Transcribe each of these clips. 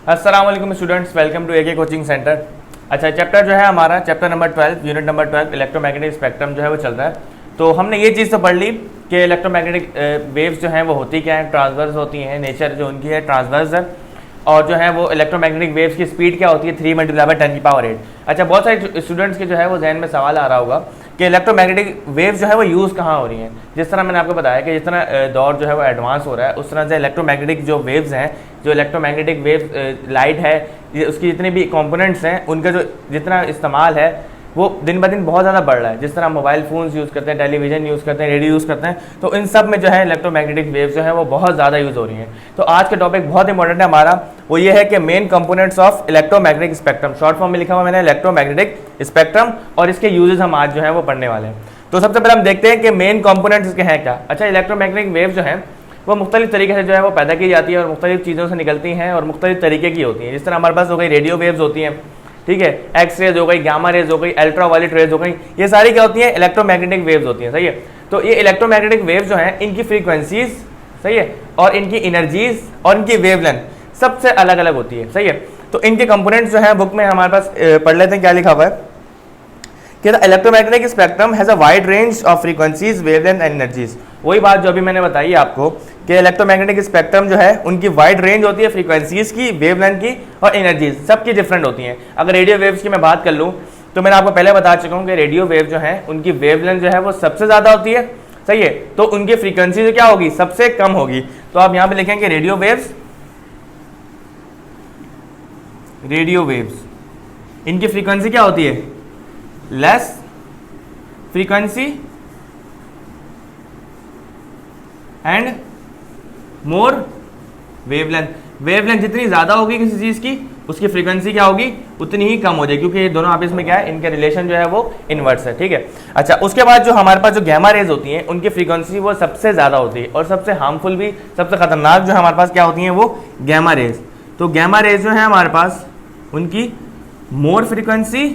अस्सलाम वालेकुम students, welcome to AK coaching centre. अच्छा, चैप्टर जो है हमारा chapter number 12 unit number 12 electromagnetic spectrum जो है वो चल रहा है। तो हमने ये चीज़ तो पढ़ ली कि इलेक्ट्रोमैग्नेटिक वेव्स जो हैं वो होती क्या है, ट्रांसवर्स होती हैं, नेचर जो उनकी है ट्रांसवर्स है, और जो है वो इलेक्ट्रोमैग्नेटिक वेव्स की स्पीड क्या होती है 3 × 10⁸। अच्छा, बहुत सारे स्टूडेंट्स के जो है वो जहन में सवाल आ रहा होगा कि इलेक्ट्रोमैग्नेटिक वेव्स जो है वो यूज़ कहाँ हो रही हैं। जिस तरह मैंने आपको बताया कि जिस तरह दौर जो है वो एडवांस हो रहा है, उस तरह से इलेक्ट्रोमैग्नेटिक जो वेव्स हैं, जो इलेक्ट्रोमैग्नेटिक वेव लाइट है, उसकी जितने भी कंपोनेंट्स हैं, उनका जो जितना इस्तेमाल है वो दिन ब दिन बहुत ज़्यादा बढ़ रहा है। जिस तरह मोबाइल फ़ोन्स यूज़ करते हैं, टेलीविज़न यूज़ करते हैं, रेडियो यूज़ करते हैं, तो इन सब में जो है इलेक्ट्रोमैग्नेटिक वेव्स जो है वो बहुत ज़्यादा यूज़ हो रही हैं। तो आज का टॉपिक बहुत इंपॉर्टेंट है हमारा, वो ये है कि main components of electromagnetic spectrum. Short form में लिखा हुआ मैंने इलेक्ट्रोमैग्नेटिक स्पेक्ट्रम, और इसके यूजेस हम आज जो है वो पढ़ने वाले हैं। तो सबसे पहले हम देखते हैं कि मेन कंपोनेंट्स इसके हैं क्या। अच्छा, इलेक्ट्रोमैग्नेटिक वेव जो है वो मुख्तलिफ तरीके से जो है वो पैदा की जाती है और मुख्तलिफ चीज़ों से निकलती हैं और मुख्तलिफ तरीके की होती हैं। जिस तरह हमारे पास हो गई रेडियो वेव्स होती हैं, ठीक है, एक्स रेज हो गई, गामा रेज हो गई, अल्ट्रा वायलेट रेज हो गई, ये सारी क्या होती हैं, इलेक्ट्रोमैग्नेटिक वेव्स होती हैं। सही है। तो ये इलेक्ट्रोमैग्नेटिक वेव्स जो हैं इनकी फ्रीक्वेंसीज, सही है, और इनकी एनर्जीज और इनकी वेवलेंथ सबसे अलग अलग होती है। सही है। तो इनके कंपोनेंट्स जो है बुक में हमारे पास पढ़ लेते हैं क्या लिखा हुआ है कि the electromagnetic spectrum has a wide range of frequencies, wavelength and energies. वही बात जो अभी मैंने बताई आपको कि इलेक्ट्रोमैग्नेटिक स्पेक्ट्रम जो है उनकी वाइड रेंज होती है फ्रीक्वेंसीज की, वेवलेंथ की और एनर्जीज सबकी डिफरेंट होती हैं। अगर रेडियो वेव्स की मैं बात कर लूँ तो मैंने आपको पहले बता चुका हूँ कि रेडियो वेव जो है उनकी वेवलेंथ जो है वो सबसे ज़्यादा होती है। सही है। तो उनकी फ्रीक्वेंसी जो क्या होगी, सबसे कम होगी। तो आप यहाँ पे लिखेंगे रेडियो वेव्स, रेडियो वेव्स इनकी फ्रीक्वेंसी क्या होती है, less frequency and more wavelength. Wavelength जितनी ज़्यादा होगी किसी चीज़ की, उसकी फ्रीक्वेंसी क्या होगी, उतनी ही कम हो जाएगी, क्योंकि ये दोनों आपस में क्या है, इनके रिलेशन जो है वो इनवर्स है। ठीक है। अच्छा, उसके बाद जो हमारे पास जो गैमा रेज होती हैं उनकी फ्रीक्वेंसी वो सबसे ज़्यादा होती है और सबसे हार्मफुल भी, सबसे खतरनाक जो हमारे पास क्या होती हैं वो गैमा रेज। तो गैमा रेज जो है हमारे पास उनकी मोर फ्रीक्वेंसी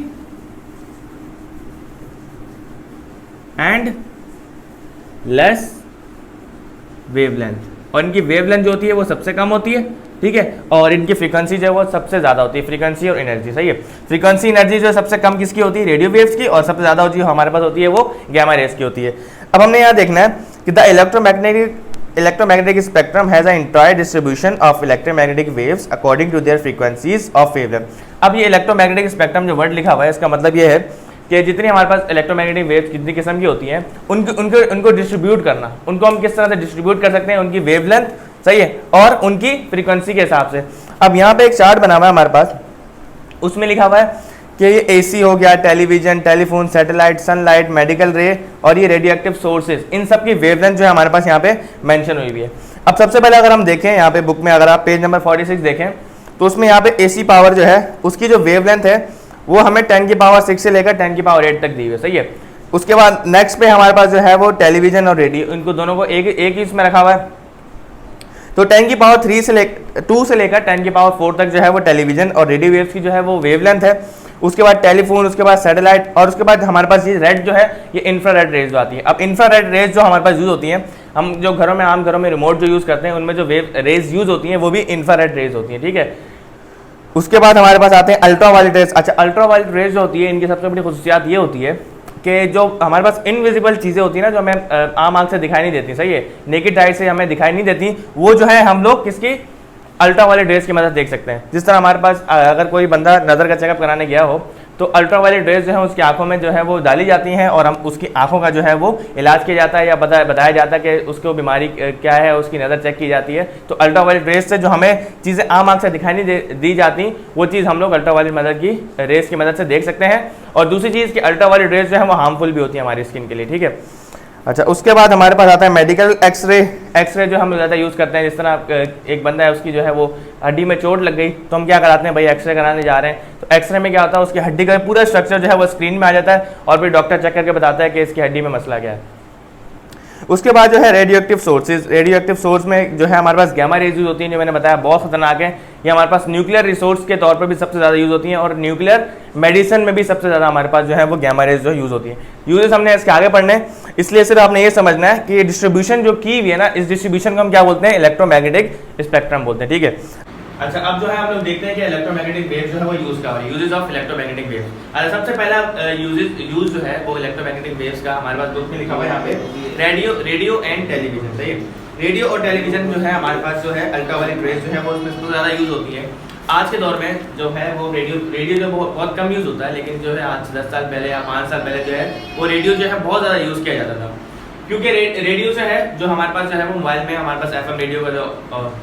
एंड लेस वेवलेंथ, और इनकी वेवलेंथ जो होती है वो सबसे कम होती है। ठीक है। और इनकी फ्रीक्वेंसी जो है वो सबसे ज़्यादा होती है, फ्रीक्वेंसी और एनर्जी। सही है। फ्रीक्वेंसी एनर्जी जो है सबसे कम किसकी होती है, रेडियो वेव्स की, और सबसे ज़्यादा होती है हमारे पास होती है वो गैमा रेज की होती है। अब हमने यहाँ देखना है कि the electromagnetic spectrum has a entire distribution of electromagnetic waves according to their frequencies of wavelength. अब ये इलेक्ट्रोमैग्नेटिक स्पेक्ट्रम जो वर्ड लिखा हुआ है, इसका मतलब ये है कि जितनी हमारे पास इलेक्ट्रोमैग्नेटिक वेव्स जितनी किस्म की होती हैं उनको डिस्ट्रीब्यूट करना, उनको हम किस तरह से डिस्ट्रीब्यूट कर सकते हैं, उनकी वेवलेंथ, सही है, और उनकी फ्रीक्वेंसी के हिसाब से। अब यहाँ पे एक चार्ट बना हुआ है हमारे पास, उसमें लिखा हुआ है कि ये एसी हो गया, television, telephone, satellite, sunlight, medical रे और ये रेडियो एक्टिव सोर्सेज, इन सब की वेवलेंथ जो है हमारे पास यहाँ पे मेंशन हुई हुई है। अब सबसे पहले अगर हम देखें यहाँ पे बुक में, अगर आप पेज नंबर 46 देखें तो उसमें यहाँ पे एसी पावर जो है उसकी जो वेवलेंथ है वो हमें 10⁶ से लेकर 10⁸ तक दी हुई है। सही है। उसके बाद नेक्स्ट पे हमारे पास जो है वो टेलीविजन और रेडियो, इनको दोनों को एक ही इसमें रखा हुआ है। तो 10⁻3 से लेकर 2 से लेकर 10⁻4 तक जो है वो टेलीविजन और रेडियो वेव्स की जो है वो वेवलेंथ है। उसके बाद टेलीफोन, उसके बाद सैटेलाइट, और उसके बाद हमारे पास ये रेड जो है ये इंफ्रारेड रेज जो आती है। अब इंफ्रारेड रेज जो हमारे पास यूज़ होती हैं, हम जो घरों में, आम घरों में रिमोट जो यूज़ करते हैं उनमें जो वेव रेज यूज़ होती हैं वो भी इंफ्रारेड रेज होती हैं। ठीक है। उसके बाद हमारे पास आते हैं अल्ट्रा वायलेट रेज। अच्छा, अल्ट्रा वायलेट रेज जो होती है इनकी सबसे बड़ी खुसूसियात ये होती है कि जो हमारे पास इनविजिबल चीज़ें होती हैं ना, जो हमें आम आंख से दिखाई नहीं देती, सही है, नेकेड आई से हमें दिखाई नहीं देती, वो जो है हम लोग किसकी, अल्ट्रा वायलेट रेज की मदद देख सकते हैं। जिस तरह हमारे पास अगर कोई बंदा नज़र का चेकअप कराने गया हो तो अल्ट्रा वायलेट रेज जो है उसकी आंखों में जो है वो डाली जाती हैं और हम उसकी आंखों का जो है वो इलाज किया जाता है या बताया जाता है कि उसको बीमारी क्या है, उसकी नज़र चेक की जाती है। तो अल्ट्रा वायलेट रेज से जो हमें चीज़ें आम आंख से दिखाई नहीं दी जाती, वो चीज़ हम लोग अल्ट्रा वायलेट मदद की रेज की मदद से देख सकते हैं। और दूसरी चीज़ कि अल्ट्रा वायलेट रेज जो है वो हार्मफुल भी होती है हमारी स्किन के लिए। ठीक है। अच्छा, उसके बाद हमारे पास आता है मेडिकल एक्सरे। एक्सरे जो हम ज़्यादा यूज़ करते हैं, जिस तरह एक बंदा है उसकी जो है वो हड्डी में चोट लग गई तो हम क्या कराते हैं भाई, एक्सरे कराने जा रहे हैं। तो एक्सरे में क्या होता है, उसकी हड्डी का पूरा स्ट्रक्चर जो है वो स्क्रीन में आ जाता है और फिर डॉक्टर चेक करके बताता है कि इसकी हड्डी में मसला क्या है। उसके बाद जो है radio active sources. Radio active source में जो है हमारे पास गैमा रेज यूज होती हैं, जो मैंने बताया बहुत खतरनाक है। ये हमारे पास न्यूक्लियर रिसोर्स के तौर पर भी सबसे ज़्यादा यूज़ होती हैं और न्यूक्लियर मेडिसिन में भी सबसे ज़्यादा हमारे पास जो है वो गैमा रेज जो यूज़ होती है। यूजेस हमने इसके आगे पढ़ने, इसलिए सिर्फ आपने ये समझना है कि ये डिस्ट्रीब्यूशन जो की हुई है ना, इस डिस्ट्रीब्यूशन को हम क्या बोलते हैं, इलेक्ट्रोमैग्नेटिक स्पेक्ट्रम बोलते हैं। ठीक है। अच्छा, अब जो है हम लोग देखते हैं कि इलेक्ट्रोमैग्नेटिक वेव जो है वो यूज का है, यूजेस ऑफ इलेक्ट्रोमैग्नेटिक वेव। अच्छा, सबसे पहला यूज जो है वो इलेक्ट्रोमैग्नेटिक वेव्स का हमारे पास बुक में लिखा हुआ है यहाँ पे रेडियो एंड टेलीविजन। सही है, रेडियो और टेलीविजन जो है हमारे पास जो है अल्ट्रावायलेट रेज जो है वो उसमें सबसे ज़्यादा यूज होती है। आज के दौर में जो है वो रेडियो जो बहुत कम यूज़ होता है, लेकिन जो है आज 10 साल पहले या 5 साल पहले जो है वो रेडियो जो है बहुत ज़्यादा यूज़ किया जाता था। क्योंकि रेडियो जो है जो हमारे पास जो है वो मोबाइल में हमारे पास FM रेडियो का जो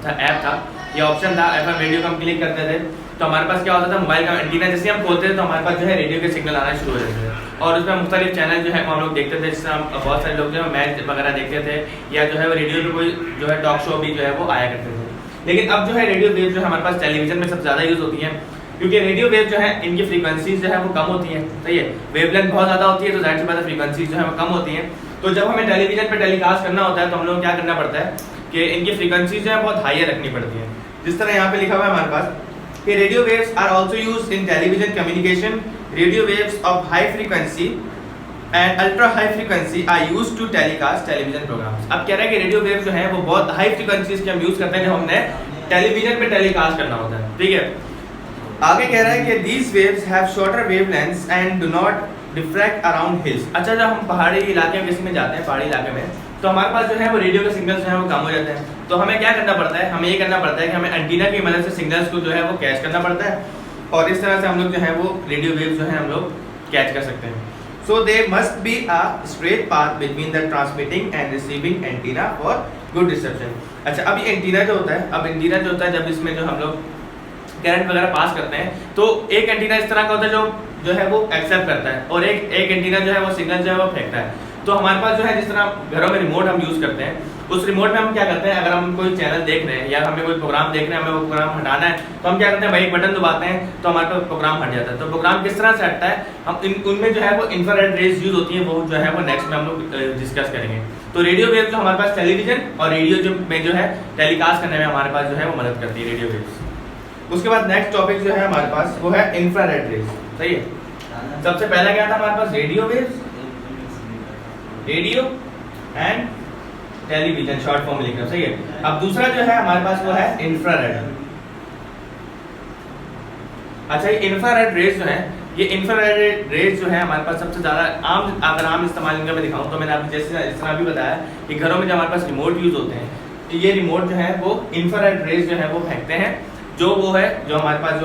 ऐप था या ऑप्शन था, FM रेडियो को हम क्लिक करते थे तो हमारे पास क्या होता था, मोबाइल का एंटीना जैसे हम खोलते थे तो हमारे पास जो है रेडियो के सिग्नल आना शुरू हो जाते थे और उसमें मुख्तलिफ चैनल जो है हम लोग देखते थे, जिससे हम बहुत सारे लोग जो है मैच वगैरह देखते थे या जो है वो रेडियो पे कोई जो है टॉक शो भी जो है वो आया करते थे। लेकिन अब जो है रेडियो वेव जो है हमारे पास टेलीविजन में सबसे ज़्यादा यूज़ होती है, क्योंकि रेडियो वेव जो है इनकी फ्रीक्वेंसीज जो है वो कम होती है। सही है, वेवलेंथ बहुत ज़्यादा होती है तो जाहिर सी बात है फ्रीक्वेंसीज जो है वो कम होती हैं। तो जब हमें टेलीविजन पे टेलीकास्ट करना होता है तो हम लोग क्या करना पड़ता है कि इनकी फ्रीक्वेंसीज जो है बहुत हाई रखनी पड़ती है। जिस तरह यहाँ पे लिखा हुआ है हमारे पास कि radio waves are also used in television communication, radio waves of high frequency and ultra high frequency are used to telecast television programs. अब कह रहा है कि रेडियो वेव जो है वो बहुत हाई फ्रीक्वेंसीज के हम यूज करते हैं जब हमने टेलीविजन पे टेलीकास्ट करना होता है। ठीक है, आगे कह रहा है कि these waves have shorter wavelengths and do not diffract around hills। अच्छा, जब हम पहाड़ी इलाके में किसी में जाते हैं, पहाड़ी इलाके में, तो हमारे पास जो है वो रेडियो के सिग्नल्स जो है वो कम हो जाते हैं। तो हमें क्या करना पड़ता है, हमें ये करना पड़ता है कि हमें एंटीना की मदद से सिग्नल्स को जो है वो कैच करना पड़ता है और इस तरह से हम लोग जो है वो रेडियो वेव जो है हम लोग कैच कर सकते हैं। So there must be a straight path between the transmitting and receiving antenna for good reception। अच्छा, अब ये एंटीना जो होता है, अब एंटीना जो होता है जब इसमें जो हम लोग करंट वगैरह पास करते हैं तो एक एंटीना इस तरह का होता है जो है वो एक्सेप्ट करता है और एक एंटीना जो है वो सिग्नल जो है वो फेंकता है। तो हमारे पास जो है जिस तरह घरों में रिमोट हम यूज़ करते हैं, उस रिमोट में हम क्या करते हैं, अगर हम कोई चैनल देख रहे हैं या हमें कोई प्रोग्राम देख रहे हैं, हमें वो प्रोग्राम हटाना है तो हम क्या करते हैं भाई, एक बटन दबाते हैं तो हमारे पास प्रोग्राम हट जाता है। तो प्रोग्राम किस तरह से हटता है, हम उनमें जो है वो इंफ्रारेड रेज यूज होती है, वो जो है वो नेक्स्ट में हम लोग डिस्कस करेंगे। तो रेडियो वेव जो हमारे पास टेलीविजन और रेडियो जो में जो है टेलीकास्ट करने में हमारे पास जो है वो मदद करती है रेडियो वेव्स। उसके बाद नेक्स्ट टॉपिक जो है हमारे पास वो है इंफ्रारेड रेज। सही है, सबसे पहला क्या था हमारे पास, radio waves, radio and television, short form लिखा। सही है, अब दूसरा जो है हमारे पास वो है इंफ्रारेड। अच्छा, ये इंफ्रारेड रेज जो है, ये इंफ्रारेड रेज जो है हमारे पास सबसे ज्यादा अगर आम इस्तेमाल इनका मैं दिखाऊं तो मैंने आपको जैसे इस तरह भी बताया कि घरों में जो हमारे पास रिमोट यूज होते हैं, ये रिमोट जो है वो इंफ्रारेड रेज जो है वो फेंकते हैं। जो वो है जो हमारे पास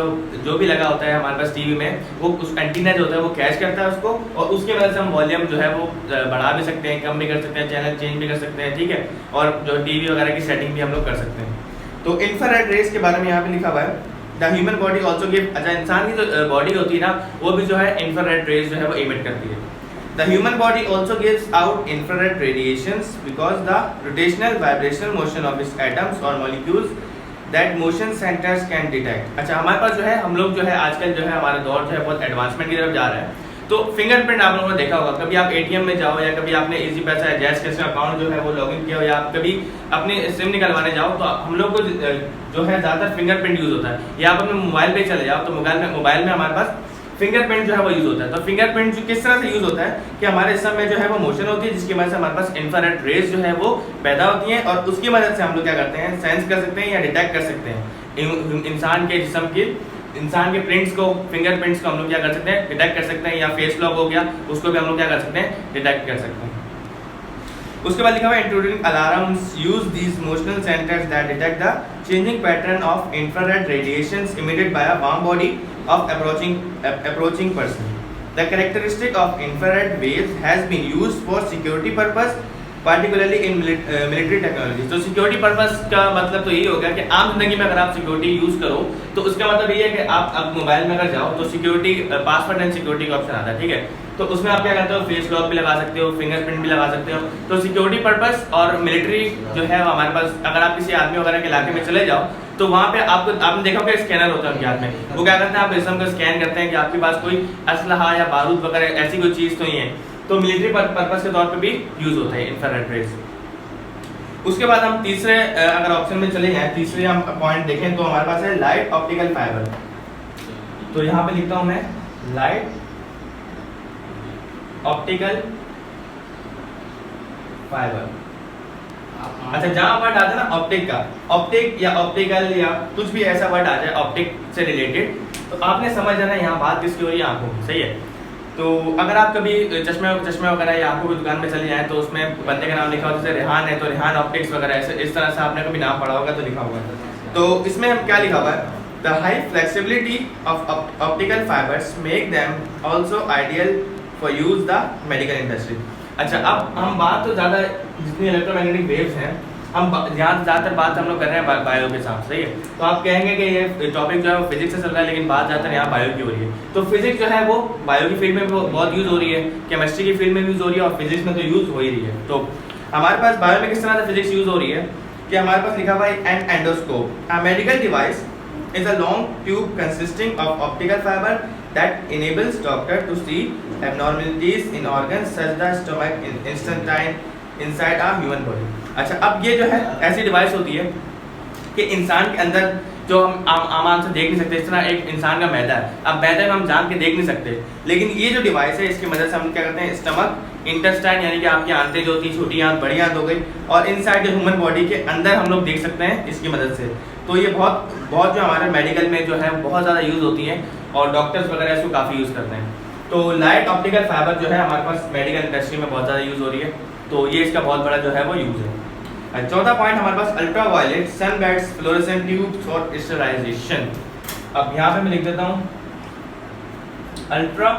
जो भी लगा होता है हमारे पास टीवी में, वो उस एंटीना जो होता है वो कैच करता है उसको और उसकी वजह से हम वॉल्यूम जो है वो बढ़ा भी सकते हैं, कम भी कर सकते हैं, चैनल चेंज भी कर सकते हैं। ठीक है, और जो टीवी वगैरह की सेटिंग भी हम लोग कर सकते हैं। तो इंफ्रारेड रेज के बारे में यहाँ पे लिखा हुआ है, the human body also give. अच्छा, इंसान की जो बॉडी होती है ना वो भी जो है इंफ्रारेड रेज जो है वो इमिट करती है। The human body also gives out infrared radiations because the rotational vibrational motion of its atoms और molecules that motion sensors can detect. अच्छा, हमारे पास जो है हम लोग जो है आजकल जो है हमारा दौर जो है बहुत एडवांसमेंट की तरफ जा रहा है। तो फिंगरप्रिंट आप लोगों ने देखा होगा, कभी आप एटीएम में जाओ या कभी आपने इजी पैसा या जैस कैश अकाउंट जो है वो लॉगिन किया हो या आप कभी अपने सिम निकलवाने जाओ तो हम लोग को जो है ज़्यादातर फिंगरप्रिंट यूज़ होता है। या आप अपने मोबाइल पे चले जाओ तो मोबाइल में हमारे पास फिंगरप्रिंट जो है वो यूज़ होता है। तो फिंगरप्रिंट जो किस तरह से यूज़ होता है कि हमारे सिस्टम में जो है वो मोशन होती है जिसकी वजह से हमारे पास इंफ्रारेड रेज जो है वो पैदा होती हैं और उसकी मदद से हम लोग क्या करते हैं, सेंस कर सकते हैं या डिटेक्ट कर सकते हैं इंसान के जिस्म की, इंसान के प्रिंट्स को, फिंगरप्रिंट्स को हम लोग क्या कर सकते हैं, डिटेक्ट कर सकते हैं। या फेस लॉक हो गया उसको भी हम लोग क्या कर सकते हैं, डिटेक्ट कर सकते हैं। उसके बाद लिखा हुआ है introducing alarms use these motional sensors that detect the changing pattern of infrared radiations emitted by a warm body of approaching person. The characteristic of infrared waves has been used for security purpose, particularly in military technology। तो security purpose का मतलब तो यही होगा कि आम जिंदगी में अगर आप सिक्योरिटी यूज करो तो उसका मतलब ये है कि आप मोबाइल में अगर जाओ तो सिक्योरिटी पासवर्ड एंड सिक्योरिटी का ऑप्शन आता है। ठीक है, तो उसमें आप क्या करते हो, फेस लॉक भी लगा सकते हो, फिंगरप्रिंट भी लगा सकते हो। तो सिक्योरिटी पर्पस और मिलिट्री जो है हमारे पास, अगर आप किसी आर्मी वगैरह के इलाके में चले जाओ तो वहाँ पे आपने देखा होगा स्कैनर होता है उनके हाथ में, वो क्या करते हैं, आप जिस्म को स्कैन करते हैं कि आपके पास कोई असलहा या बारूद वगैरह ऐसी कोई चीज़ तो नहीं है। तो मिलिट्री पर्पस के तौर पे भी यूज होता है इंफ्रारेड रेज। उसके बाद हम तीसरे अगर ऑप्शन में चले जाएं, तीसरे हम पॉइंट देखें तो हमारे पास है लाइट ऑप्टिकल फाइबर। तो यहाँ पे लिखता हूँ मैं लाइट ऑप्टिकल फाइबर। अच्छा, जहाँ वर्ड आता है ना ऑप्टिक का, ऑप्टिक या ऑप्टिकल या कुछ भी ऐसा वर्ड आ जाए ऑप्टिक से रिलेटेड, तो आपने समझ जाना यहाँ बात किसकी हो रही है, आंखों की, सही है। तो अगर आप कभी चश्मे वगैरह या आंखों की दुकान में चले जाएं तो उसमें बंदे का नाम लिखा होता है, जैसे रेहान है तो रेहान ऑप्टिक्स वगैरह ऐसे इस तरह से आपने कभी नाम पढ़ा होगा तो लिखा होगा। तो इसमें हम क्या लिखा हुआ है, the high flexibility of optical fibres make them also ideal for use the medical industry. अच्छा, अब हम बात तो ज़्यादा जितनी इलेक्ट्रोमैग्नेटिक वेव्स हैं हम ज़्यादातर बात हम लोग कर रहे हैं बायो के साथ, सही है। तो आप कहेंगे कि ये टॉपिक जो है वो फिजिक्स से चल रहा है, लेकिन बात ज़्यादातर यहाँ बायो की हो रही है। तो फिजिक्स जो है वो बायो की फील्ड में बहुत यूज़ हो रही है, केमिस्ट्री की फील्ड में यूज़ हो रही है और फिजिक्स में तो यूज़ हो ही रही है। तो हमारे पास बायो में किस तरह से फिजिक्स यूज़ हो रही है कि हमारे पास लिखा हुआ है an endoscope, a medical device is a long tube consisting of optical fiber that enables doctor to see abnormalities in organs such as the stomach intestine inside a human body। अच्छा, अब ये जो है ऐसी डिवाइस होती है कि इंसान के अंदर जो हम आम से देख नहीं सकते, इस तरह एक इंसान का मैदा है, अब मैदे में हम जान के देख नहीं सकते, लेकिन ये जो डिवाइस है इसकी मदद से हम क्या करते हैं, स्टमक इंटेस्टाइन यानी कि आपकी आंतें जो होती है, छोटी आंत बड़ी आंत हो गई, और इनसाइड ह्यूमन बॉडी के अंदर हम लोग देख सकते हैं इसकी मदद से। तो ये बहुत जो हमारे मेडिकल में जो है बहुत ज़्यादा यूज़ होती है और डॉक्टर्स वगैरह इसको काफ़ी यूज़ करते हैं। तो लाइट ऑप्टिकल फाइबर जो है हमारे पास मेडिकल इंडस्ट्री में बहुत ज़्यादा यूज़ हो रही है, तो ये इसका बहुत बड़ा जो है वो यूज़ है। चौथा पॉइंट हमारे पास अल्ट्रा वायलेट सन बैट्स फ्लोरेसेंट ट्यूब्स और स्टेरिलाइजेशन। अब यहाँ पे मैं लिख देता हूँ अल्ट्रा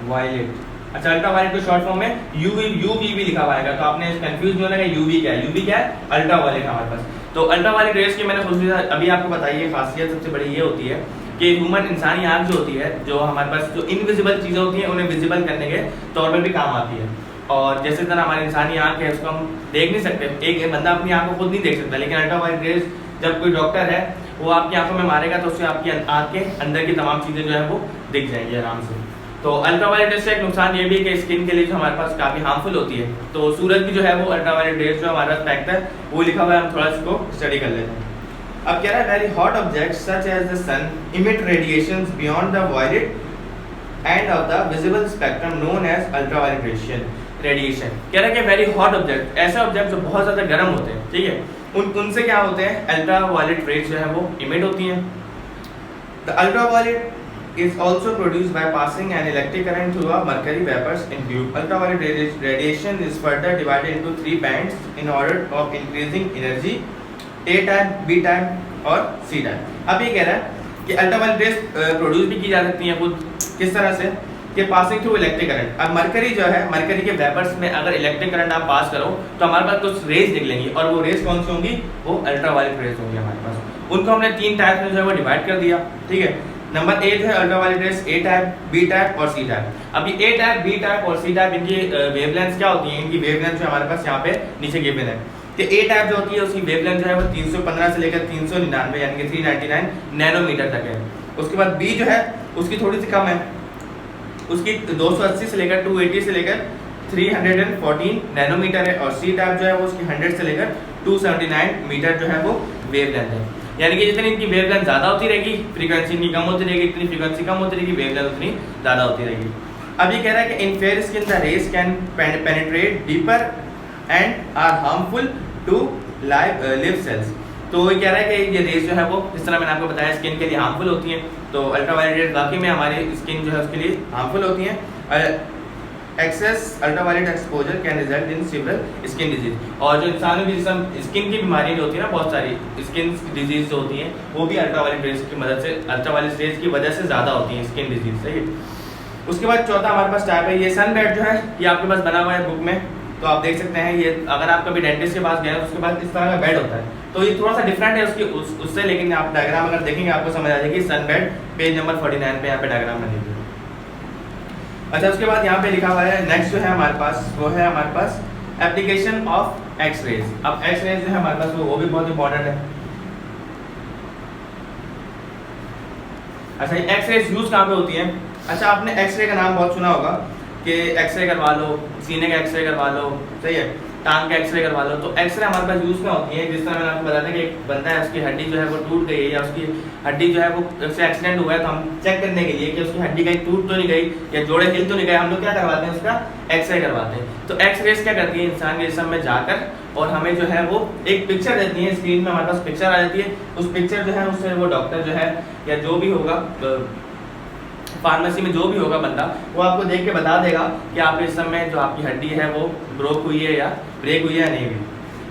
वायलेट। अच्छा, अल्ट्रा वायलेट को शॉर्ट फॉर्म में यूवी भी लिखा हुआ है, तो आपने कंफ्यूज नहीं होना कि यूवी क्या है। यूवी क्या है? अल्ट्रा वायलेट हमारे पास। तो अल्ट्रा वायलेट रेस की मैंने खुद अभी आपको बताई है, खासियत सबसे बड़ी ये होती है कि ह्यूमन इंसानी आँख जो होती है, जो हमारे पास जो इनविजिबल चीज़ें होती हैं उन्हें विजिबल करने के तौर पर भी काम आती है। और जैसे तरह हमारी इंसानी आँख है उसको हम देख नहीं सकते, एक बंदा अपनी आँख को खुद नहीं देख सकता, लेकिन अल्ट्रा वायलेट रेस जब कोई डॉक्टर है वो आपकी आंखों में मारेगा तो उससे आपकी आँख के अंदर की तमाम चीज़ें जो है वो दिख जाएंगी आराम से। तो अल्ट्रावायलेट रेस से एक नुकसान ये भी है कि स्किन के लिए जो हमारे पास काफ़ी हार्मफुल होती है। तो सूरज की जो है वो अल्ट्रावायलेट रेस जो हमारे पास फैक्टर है वो लिखा हुआ है, हम थोड़ा इसको स्टडी कर लेते हैं। अब कह रहा है very hot objects such as the sun emit radiations beyond the violet end of the visible spectrum known as ultraviolet radiation. कह रहा है कि वेरी हॉट ऑब्जेक्ट, ऐसे ऑब्जेक्ट जो बहुत ज़्यादा गर्म होते हैं, ठीक है, उनसे क्या होते हैं, अल्ट्रावायलेट रेस जो है वो इमिट होती हैं। The ultraviolet is also produced by passing an electric current through a mercury vapors in tube। Ultraviolet radiation is further divided into 3 bands in order of increasing energy, A type, B type और C type। अब ये कह रहा है कि ultraviolet rays produce भी की जा सकती हैं खुद, किस तरह से कि पासिंग थ्रू इलेक्ट्रिक करंट। अब मरकरी जो है, मरकरी के वेपर्स में अगर इलेक्ट्रिक करंट आप पास करो तो हमारे पास कुछ रेज निकलेंगी, और वो रेज कौन सी होंगी, वो अल्ट्रावायलेट रेस होंगी हमारे पास। उनको हमने 3 टाइप में जो है वो डिवाइड कर दिया, ठीक है। नंबर 1 है अल्ट्रावायलेट रेस, ए टाइप, बी टाइप और सी टाइप। अब ये ए टाइप, बी टाइप और सी टाइप इनकी वेवलेंथ क्या होती है, इनकी वेवलेंथ जो हमारे पास यहाँ पे नीचे गिवन है। तो ए टाइप जो होती है उसकी वेवलेंथ जो है वो 315 से लेकर 399 यानी कि 399 नैनोमीटर तक है। उसके बाद बी जो है उसकी थोड़ी सी कम है, उसकी 280 से लेकर 280 से लेकर 314 नैनोमीटर है, और सी टाइप जो है वो उसकी 100 से लेकर 279 मीटर जो है वो वेवलेंथ है। यानी कि जितनी इनकी वेवलेंथ ज़्यादा होती रहेगी फ्रीक्वेंसी इनकी कम होती रहेगी, इतनी फ्रीक्वेंसी कम होती रहेगी वेवलेंथ उतनी ज़्यादा होती रहेगी। अब ये कह रहा है कि in fair skin the rays can penetrate deeper and are harmful to live cells. तो ये कह रहा है कि ये रेस जो है वो जिस तरह मैंने आपको बताया स्किन के लिए हार्मफुल होती हैं, तो अल्ट्रावायलेट रेस वाकई में हमारी स्किन जो है उसके लिए हार्मफुल होती हैं। Excess ultraviolet exposure can result in severe skin disease, और जो इंसानों की जिसम स्किन की बीमारी जो होती है ना, बहुत सारी स्किन डिजीज जो होती हैं वो भी अल्ट्रावायलेट रेस की मदद से, अल्ट्रावायलेट रेस की वजह से ज़्यादा होती हैं स्किन डिजीज, सही है। उसके बाद चौथा हमारे पास टाइप है ये सन बेड जो है, ये आपके पास बना हुआ है बुक में, तो आप देख सकते हैं। ये अगर आप कभी डेंटिस्ट के पास गए उसके बाद इस तरह का बेड होता है, तो ये थोड़ा सा डिफरेंट है उससे, लेकिन आप डायग्राम अगर देखेंगे आपको समझ आ जाएगी। सन बेड पेज नंबर 49 पे यहाँ पे डायग्राम में देखिए। अच्छा, उसके बाद यहाँ पे लिखा हुआ है नेक्स्ट जो है हमारे पास वो है हमारे पास एप्लीकेशन ऑफ एक्स रेज। अब एक्स रेज जो है हमारे पास वो भी बहुत इंपॉर्टेंट है। अच्छा, एक्स रेज यूज कहाँ पे होती है? अच्छा, आपने एक्सरे का नाम बहुत सुना होगा कि एक्सरे करवा लो, सीने का एक्सरे करवा लो, सही है। टांग का एक्सरे करवा लो। तो एक्सरे हमारे पास यूज़ में होती है, जिस तरह मैंने आपको बताया था कि एक बंदा है, उसकी हड्डी जो है वो टूट गई है या उसकी हड्डी जो है वो उससे एक्सीडेंट हुआ है, तो हम चेक करने के लिए कि उसकी हड्डी कहीं टूट तो नहीं गई या जोड़े हिल तो नहीं गए, हम लोग क्या करवाते हैं, उसका एक्सरे करवाते हैं। तो एक्सरेज क्या करती है, इंसान के जिस्म में जाकर और हमें जो है वो एक पिक्चर देती है, स्क्रीन में हमारे पास पिक्चर आ जाती है। उस पिक्चर जो है उससे वो डॉक्टर जो है या जो भी होगा फार्मेसी में जो भी होगा बंदा, वो आपको देख के बता देगा कि आपके इस समय जो आपकी हड्डी है वो ब्रोक हुई है या ब्रेक हुई है या नहीं हुई।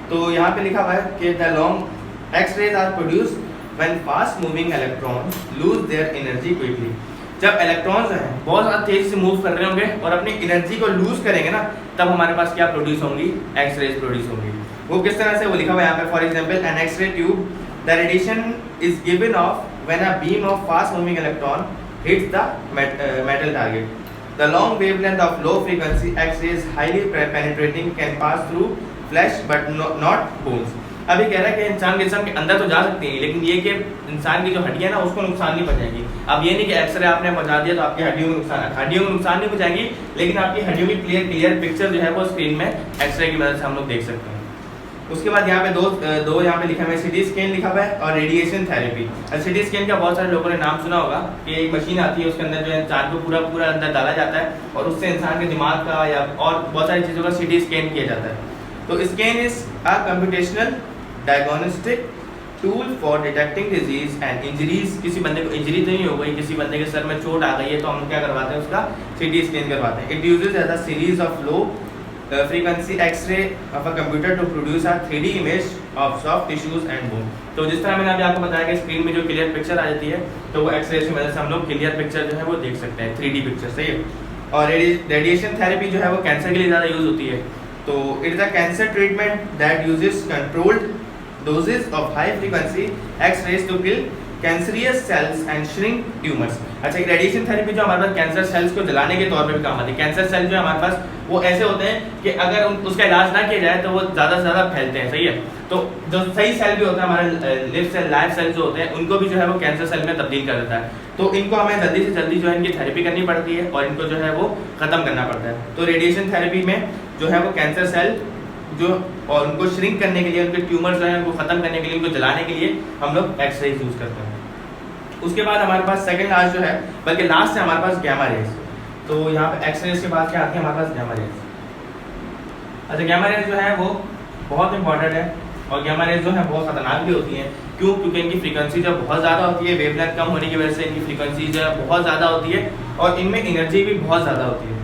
तो यहाँ पे लिखा हुआ है कि the long X-rays are produce when fast moving electrons lose their energy quickly. जब इलेक्ट्रॉन्स जो हैं बहुत ज़्यादा तेज़ी से मूव कर रहे होंगे और अपनी एनर्जी को लूज करेंगे ना, तब हमारे पास क्या प्रोड्यूस होंगी, एक्सरेज प्रोड्यूस होंगी। वो किस तरह से, वो लिखा हुआ है यहाँ पे, for example an X-ray tube, the radiation is given off when a beam of fast moving electron hits the metal target. The long wavelength of low frequency X-ray is highly penetrating, can pass through flesh but not bones. अभी कह रहा है कि इंसान के जिस्म के अंदर तो जा सकती है, लेकिन ये कि इंसान की जो हड्डियां ना उसको नुकसान नहीं पहुंचाएगी। अब ये नहीं कि एक्सरे आपने पहुंचा दिया तो आपकी हड्डियों को नुकसान है, हड्डियों को नुकसान नहीं पहुंचाएगी, लेकिन आपकी हड्डियों की क्लियर पिक्चर जो है वो स्क्रीन में एक्सरे की मदद से हम लोग देख सकते हैं। उसके बाद यहाँ पे दो यहाँ पे लिखा है, सिटी स्कैन लिखा हुआ है और रेडिएशन थेरेपी। सिटी स्कैन का बहुत सारे लोगों ने नाम सुना होगा कि एक मशीन आती है, उसके अंदर जो है इंसान को पूरा अंदर डाला जाता है और उससे इंसान के दिमाग का या और बहुत सारी चीज़ों का सिटी स्कैन किया जाता है। तो scan is a computational diagnostic tool for detecting disease and injuries. किसी बंदे को इंजरी तो नहीं हो गई, किसी बंदे के सर में चोट आ गई है, तो हम क्या करवाते हैं, उसका सिटी स्कैन करवाते हैं। It uses as a series of low frequency X-ray of a computer to produce a 3D image of soft tissues and bone। तो जिस तरह मैंने अभी आपको बताया कि स्क्रीन में जो क्लियर पिक्चर आ जाती है, तो वो एक्सरे की मदद से हम लोग क्लियर पिक्चर जो है वो देख सकते हैं, 3D पिक्चर, सही है। और रेडिएशन थेरेपी जो है वो कैंसर के लिए ज़्यादा यूज होती है। तो it is a cancer treatment that uses controlled doses of high frequency X-rays to kill cancerous cells and shrink tumours. अच्छा, एक रेडिएशन थेरेपी जो हमारे पास कैंसर सेल्स को जलाने के तौर पे भी काम आती है। कैंसर सेल जो है हमारे पास वो ऐसे होते हैं कि अगर उसका इलाज ना किया जाए तो वो ज़्यादा से ज़्यादा फैलते हैं, सही है। तो जो सही सेल भी होता है हमारे लिव सेल, लाइव सेल जो होते हैं, उनको भी जो है वो कैंसर सेल में तब्दील कर देता है। तो इनको हमें जल्दी से जल्दी जो है इनकी थेरेपी करनी पड़ती है और इनको जो है वो ख़त्म करना पड़ता है। तो रेडिएशन थेरेपी में जो है वो कैंसर सेल जो और उनको श्रिंक करने के लिए, उनके ट्यूमर जो है उनको ख़त्म करने के लिए, उनको जलाने के लिए हम लोग एक्सरे यूज़ करते हैं। उसके बाद हमारे पास सेकंड लास्ट जो है, बल्कि लास्ट है हमारे पास गैमा रेज। तो यहाँ पे एक्सरेज के बाद क्या आती है हमारे पास, गैमा रेज। अच्छा, गैमा रेज जो है वो बहुत इंपॉर्टेंट है और गैमा रेज जो है बहुत खतरनाक भी होती हैं। क्यों? क्योंकि इनकी फ्रीक्वेंसी जो बहुत ज़्यादा होती है, वेवलेंथ कम होने की वजह से इनकी फ्रीक्वेंसी जो है बहुत ज़्यादा होती है और इनमें एनर्जी भी बहुत ज़्यादा होती है।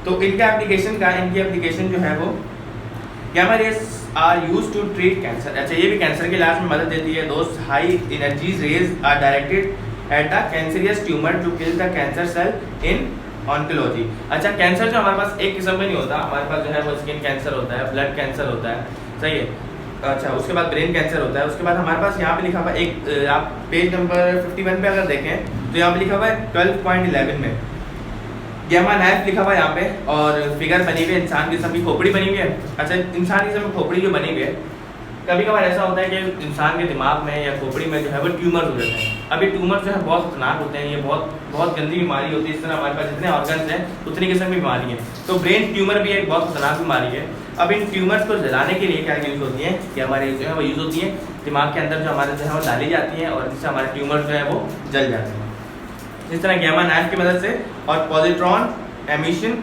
तो इनका एप्लीकेशन का, इनकी एप्लीकेशन जो है वो gamma rays are use to treat cancer. अच्छा, ये भी कैंसर के इलाज में मदद देती है। दोस्त high energies rays are directed at the cancerous tumour to kill the cancer cell in oncology. अच्छा, कैंसर जो हमारे पास एक किस्म में नहीं होता, हमारे पास जो है वो स्किन कैंसर होता है, ब्लड कैंसर होता है, सही है। अच्छा, उसके बाद ब्रेन कैंसर होता है। उसके बाद हमारे पास यहाँ पे लिखा हुआ है एक, आप पेज नंबर 51 पे अगर देखें तो यहाँ पे लिखा हुआ है 12.11 में गैमा नाइफ लिखा हुआ है यहाँ पे और फिगर बनी हुई है, इंसान की जिस्म की खोपड़ी बनी हुई है। अच्छा, इंसान की जिस्म की खोपड़ी जो बनी हुई है, कभी कभार ऐसा होता है कि इंसान के दिमाग में या खोपड़ी में जो है वो ट्यूमर हो जाते हैं। अभी ट्यूमर जो है बहुत खतरनाक होते हैं, ये बहुत गंदी बीमारी होती है। इस तरह हमारे पास जितने ऑर्गन्स हैं उतनी किस्म की बीमारी है। तो ब्रेन ट्यूमर भी एक बहुत खतरनाक बीमारी है। अब इन ट्यूमर्स को जलाने के लिए क्या यूज़ होती है कि हमारे जो है वो यूज़ होती है दिमाग के अंदर, जो हमारे जो है वो डाली जाती हैं और जिससे हमारे ट्यूमर जो है वो जल जाते हैं, इस तरह गैमा नाइफ की मदद से। और पॉजिट्रॉन एमिशन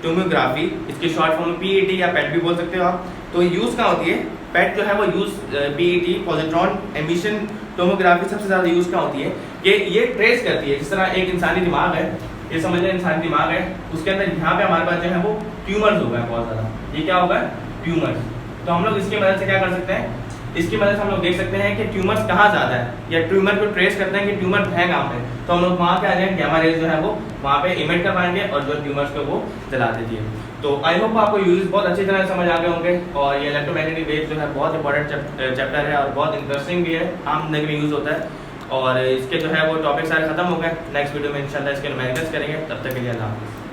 टोमोग्राफी, इसकी शॉर्ट फॉर्म PET या PET भी बोल सकते हो आप। तो यूज़ कहाँ होती है, PET जो है वो use PET positron emission tomography सबसे ज़्यादा यूज़ कहाँ होती है कि ये ट्रेस करती है। जिस तरह एक इंसानी दिमाग है, ये समझ लें इंसानी दिमाग है, उसके अंदर यहाँ पे हमारे पास जो है वो ट्यूमर्स हो गए बहुत ज़्यादा। ये क्या होगा, ट्यूमर्स। तो हम लोग इसकी मदद से क्या कर सकते हैं, इसकी मदद से हम लोग देख सकते हैं कि ट्यूमर्स कहाँ ज़्यादा है या ट्यूमर को ट्रेस करते हैं कि ट्यूमर है कहाँ पे। तो हम लोग वहाँ पे आ जाएंगे, गैमा रेज जो है वो वहाँ पे इमिट करवाएंगे और जो ट्यूमर्स को वो जला देती है। तो आई होप आपको यूज बहुत अच्छी तरह समझ आ गए होंगे। और ये इलेक्ट्रोमैग्नेटिक वेव जो है बहुत इंपॉर्टेंट चैप्टर है और बहुत इंटरेस्टिंग भी है, आम जिंदगी में यूज़ होता है। और इसके जो है वो टॉपिक सारे खत्म हो गए। नेक्स्ट वीडियो में इंशाल्लाह इसके न्यूमेरिकल्स करेंगे। तब तक के लिए अल्लाह हाफ़िज़।